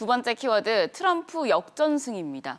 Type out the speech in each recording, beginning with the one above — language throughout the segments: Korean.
두 번째 키워드, 트럼프 역전승입니다.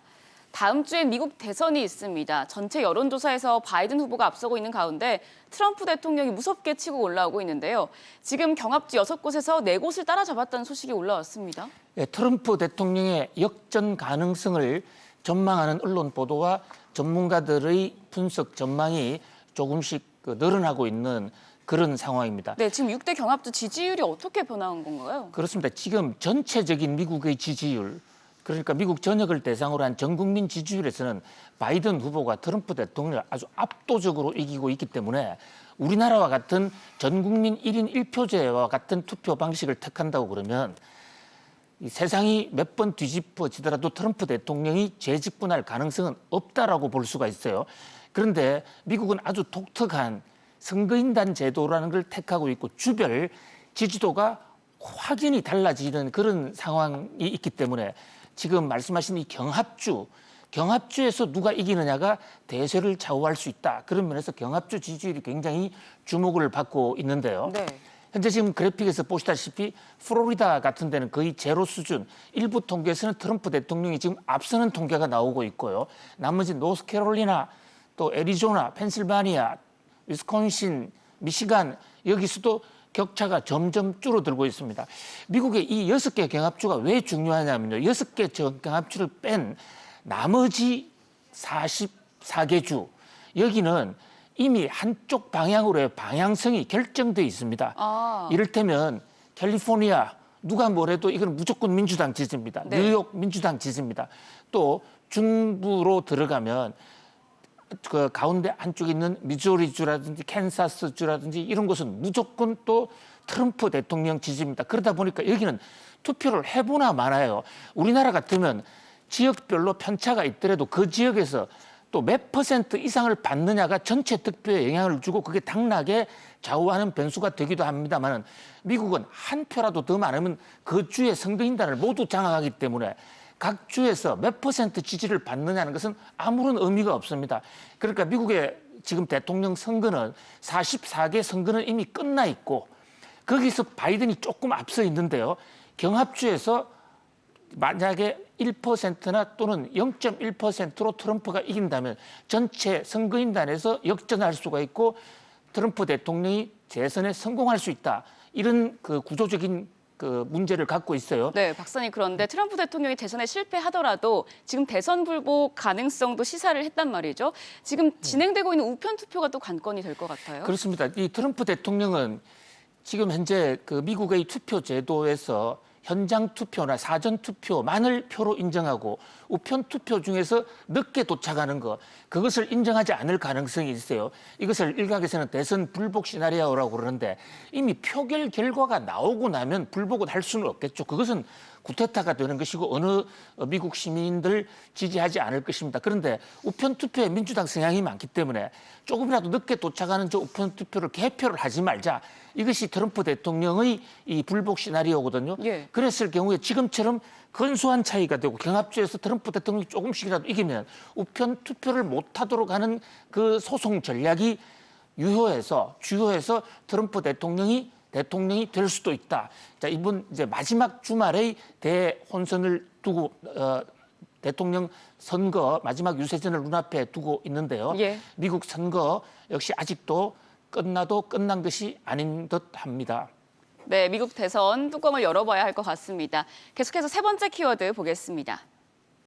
다음 주에 미국 대선이 있습니다. 전체 여론조사에서 바이든 후보가 앞서고 있는 가운데 트럼프 대통령이 무섭게 치고 올라오고 있는데요. 지금 경합지 6곳에서 4곳을 따라잡았다는 소식이 올라왔습니다. 네, 트럼프 대통령의 역전 가능성을 전망하는 언론 보도와 전문가들의 분석 전망이 조금씩 늘어나고 있는 그런 상황입니다. 네, 지금 6대 경합주 지지율이 어떻게 변화한 건가요? 그렇습니다. 지금 전체적인 미국의 지지율, 그러니까 미국 전역을 대상으로 한 전 국민 지지율에서는 바이든 후보가 트럼프 대통령을 아주 압도적으로 이기고 있기 때문에 우리나라와 같은 전 국민 1인 1표제와 같은 투표 방식을 택한다고 그러면 이 세상이 몇 번 뒤집어지더라도 트럼프 대통령이 재집권할 가능성은 없다라고 볼 수가 있어요. 그런데 미국은 아주 독특한 선거인단 제도라는 걸 택하고 있고 주별 지지도가 확연히 달라지는 그런 상황이 있기 때문에 지금 말씀하신 이 경합주에서 누가 이기느냐가 대세를 좌우할 수 있다. 그런 면에서 경합주 지지율이 굉장히 주목을 받고 있는데요. 네. 현재 지금 그래픽에서 보시다시피 플로리다 같은 데는 거의 제로 수준, 일부 통계에서는 트럼프 대통령이 지금 앞서는 통계가 나오고 있고요. 나머지 노스캐롤리나, 또 애리조나, 펜실바니아, 위스콘신, 미시간 여기서도 격차가 점점 줄어들고 있습니다. 미국의 이 6개 경합주가 왜 중요하냐면요. 6개 경합주를 뺀 나머지 44개 주, 여기는 이미 한쪽 방향으로의 방향성이 결정돼 있습니다. 이를테면 캘리포니아, 누가 뭐래도 이건 무조건 민주당 지지입니다. 네. 뉴욕 민주당 지지입니다. 또 중부로 들어가면 그 가운데 안쪽에 있는 미주리주라든지 캔사스주라든지 이런 곳은 무조건 또 트럼프 대통령 지지입니다. 그러다 보니까 여기는 투표를 해보나 마나요. 우리나라 같으면 지역별로 편차가 있더라도 그 지역에서 또 몇 퍼센트 이상을 받느냐가 전체 득표에 영향을 주고 그게 당락에 좌우하는 변수가 되기도 합니다만 미국은 한 표라도 더 많으면 그 주의 선거인단을 모두 장악하기 때문에 각 주에서 몇 퍼센트 지지를 받느냐는 것은 아무런 의미가 없습니다. 그러니까 미국의 지금 대통령 선거는 44개 선거는 이미 끝나 있고 거기서 바이든이 조금 앞서 있는데요. 경합주에서 만약에 1%나 또는 0.1%로 트럼프가 이긴다면 전체 선거인단에서 역전할 수가 있고 트럼프 대통령이 재선에 성공할 수 있다. 이런 그 구조적인 그 문제를 갖고 있어요. 네, 박사님, 그런데 트럼프 대통령이 대선에 실패하더라도 지금 대선 불복 가능성도 시사를 했단 말이죠. 지금 진행되고 있는 우편 투표가 또 관건이 될 것 같아요. 그렇습니다. 이 트럼프 대통령은 지금 현재 그 미국의 투표 제도에서 현장 투표나 사전 투표만을 표로 인정하고 우편 투표 중에서 늦게 도착하는 것, 그것을 인정하지 않을 가능성이 있어요. 이것을 일각에서는 대선 불복 시나리오라고 그러는데 이미 표결 결과가 나오고 나면 불복을 할 수는 없겠죠. 그것은 구테타가 되는 것이고 어느 미국 시민들 지지하지 않을 것입니다. 그런데 우편 투표에 민주당 성향이 많기 때문에 조금이라도 늦게 도착하는 저 우편 투표를 개표를 하지 말자. 이것이 트럼프 대통령의 이 불복 시나리오거든요. 예. 그랬을 경우에 지금처럼 근소한 차이가 되고 경합주에서 트럼프 대통령이 조금씩이라도 이기면 우편 투표를 못하도록 하는 그 소송 전략이 주요해서 트럼프 대통령이 될 수도 있다. 자, 이번 이제 마지막 주말의 대혼선을 두고 대통령 선거 마지막 유세전을 눈앞에 두고 있는데요. 예. 미국 선거 역시 아직도 끝나도 끝난 것이 아닌 듯합니다. 네, 미국 대선 뚜껑을 열어봐야 할 것 같습니다. 계속해서 세 번째 키워드 보겠습니다.